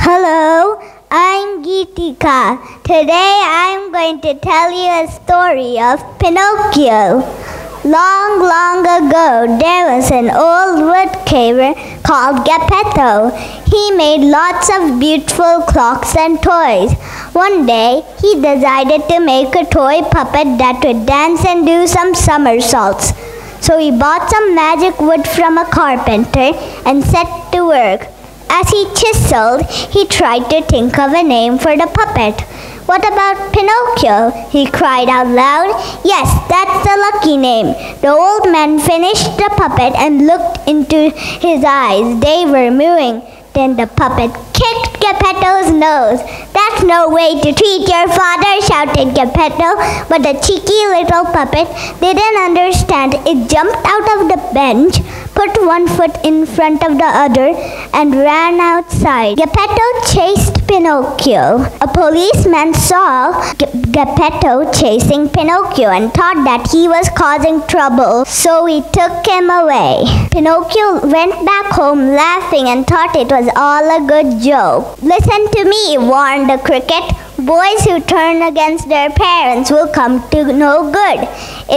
Hello, I'm Geetika. Today I'm going to tell you a story of Pinocchio. Long, long ago, there was an old woodcarver called Geppetto. He made lots of beautiful clocks and toys. One day, he decided to make a toy puppet that would dance and do some somersaults. So he bought some magic wood from a carpenter and set to work. As he chiseled, he tried to think of a name for the puppet. "What about Pinocchio?" he cried out loud. "Yes, that's the lucky name." The old man finished the puppet and looked into his eyes. They were moving. Then the puppet kicked Geppetto's nose. "That's no way to treat your father," shouted Geppetto. But the cheeky little puppet didn't understand. It jumped out of the bench, put one foot in front of the other, and ran outside. Geppetto chased Pinocchio. A policeman saw Geppetto chasing Pinocchio and thought that he was causing trouble, so he took him away. Pinocchio went back home laughing and thought it was all a good joke. "Listen to me," warned the cricket. "Boys who turn against their parents will come to no good.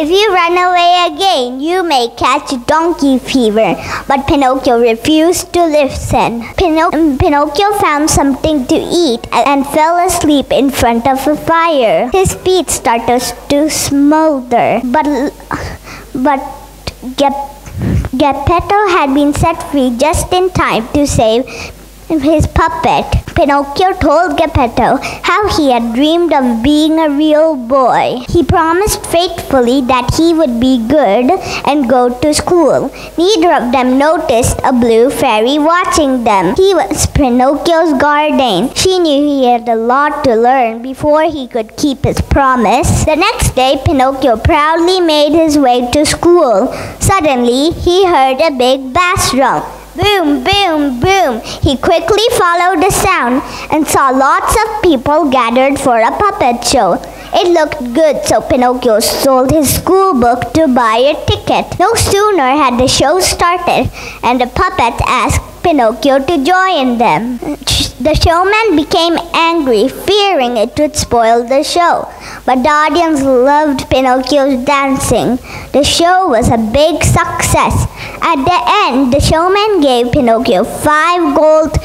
If you run away again, you may catch donkey fever." But Pinocchio refused to listen. Pinocchio found something to eat and fell asleep in front of a fire. His feet started to smolder, but Geppetto had been set free just in time to save his puppet. Pinocchio told Geppetto how he had dreamed of being a real boy. He promised faithfully that he would be good and go to school. Neither of them noticed a blue fairy watching them. He was Pinocchio's guardian. She knew he had a lot to learn before he could keep his promise. The next day, Pinocchio proudly made his way to school. Suddenly, he heard a big bass drum. Boom, boom, boom. He quickly followed the sound and saw lots of people gathered for a puppet show. It looked good, so Pinocchio sold his school book to buy a ticket. No sooner had the show started, and the puppets asked Pinocchio to join them. The showman became angry, fearing it would spoil the show. But the audience loved Pinocchio's dancing. The show was a big success. At the end, the showman gave Pinocchio 5 gold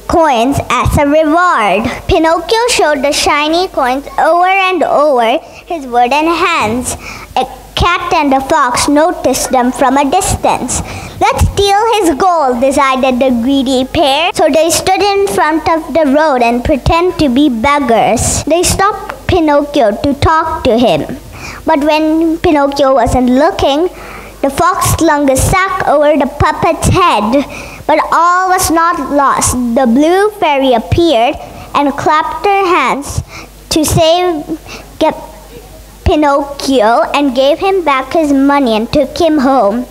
coins as a reward. Pinocchio showed the shiny coins over and over his wooden hands. A cat and a fox noticed them from a distance. "Let's steal his gold," decided the greedy pair. So they stood in front of the road and pretended to be beggars. They stopped Pinocchio to talk to him. But when Pinocchio wasn't looking, the fox slung a sack over the puppet's head. But all was not lost. The blue fairy appeared and clapped her hands to save Pinocchio and gave him back his money and took him home.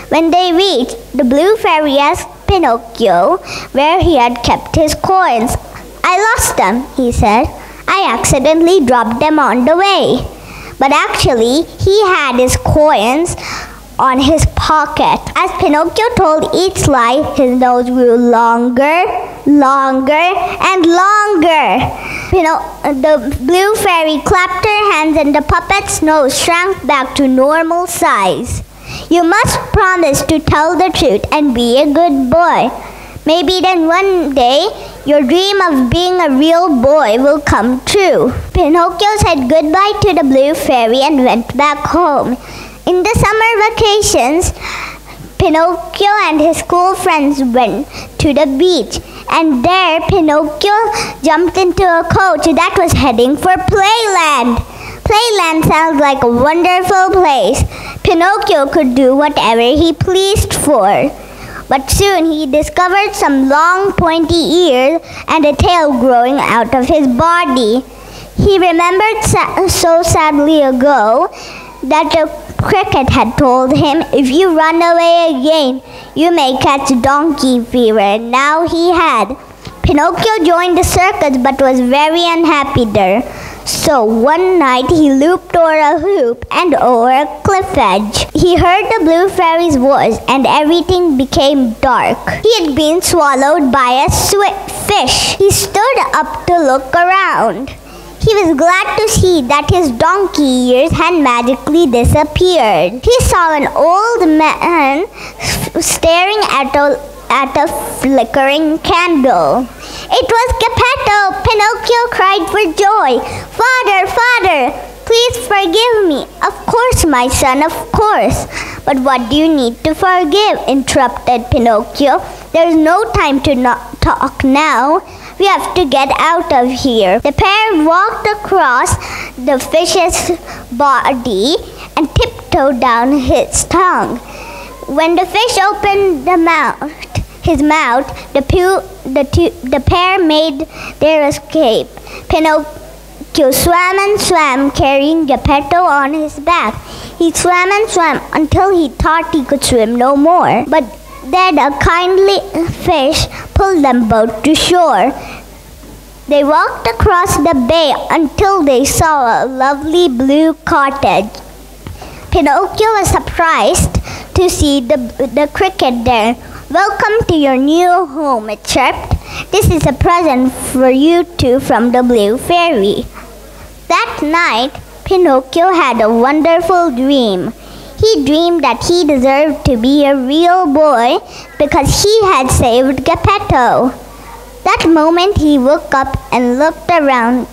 When they reached, the blue fairy asked Pinocchio where he had kept his coins. "I lost them," he said. "I accidentally dropped them on the way." But actually, he had his coins on his pocket. As Pinocchio told each lie, his nose grew longer, longer, and longer. The blue fairy clapped her hands and the puppet's nose shrank back to normal size. "You must promise to tell the truth and be a good boy. Maybe then one day your dream of being a real boy will come true." Pinocchio said goodbye to the blue fairy and went back home. In the summer vacations, Pinocchio and his school friends went to the beach, and there Pinocchio jumped into a coach that was heading for Playland. Playland sounds like a wonderful place. Pinocchio could do whatever he pleased for. But soon he discovered some long pointy ears and a tail growing out of his body. He remembered so sadly ago that the cricket had told him, "If you run away again, you may catch donkey fever," and now he had. Pinocchio joined the circus but was very unhappy there. So one night he looped over a hoop and over a cliff edge. He heard the blue fairy's voice and everything became dark. He had been swallowed by a fish. He stood up to look around. He was glad to see that his donkey ears had magically disappeared. He saw an old man staring at a flickering candle. It was Geppetto! Pinocchio cried for joy. Father, Father, please forgive me. Of course, my son, of course. But what do you need to forgive? Interrupted Pinocchio. There's no time to talk now. We have to get out of here. The pair walked across the fish's body and tiptoed down his tongue. When the fish opened his mouth, the pair made their escape. Pinocchio swam and swam, carrying Geppetto on his back. He swam and swam until he thought he could swim no more. But then a kindly fish pulled them both to shore. They walked across the bay until they saw a lovely blue cottage. Pinocchio was surprised to see the cricket there. Welcome to your new home, it chirped. This is a present for you two from the Blue Fairy. That night, Pinocchio had a wonderful dream. He dreamed that he deserved to be a real boy because he had saved Geppetto. That moment he woke up and looked around.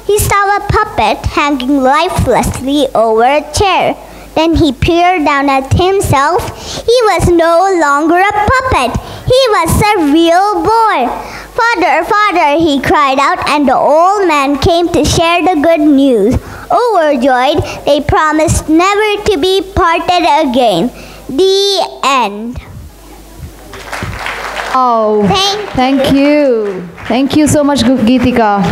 He saw a puppet hanging lifelessly over a chair. Then he peered down at himself. He was no longer a puppet. He was a real boy. Father, Father, he cried out, and the old man came to share the good news. Overjoyed, they promised never to be parted again. The end. Oh, thank you. Thank you so much, Geetika.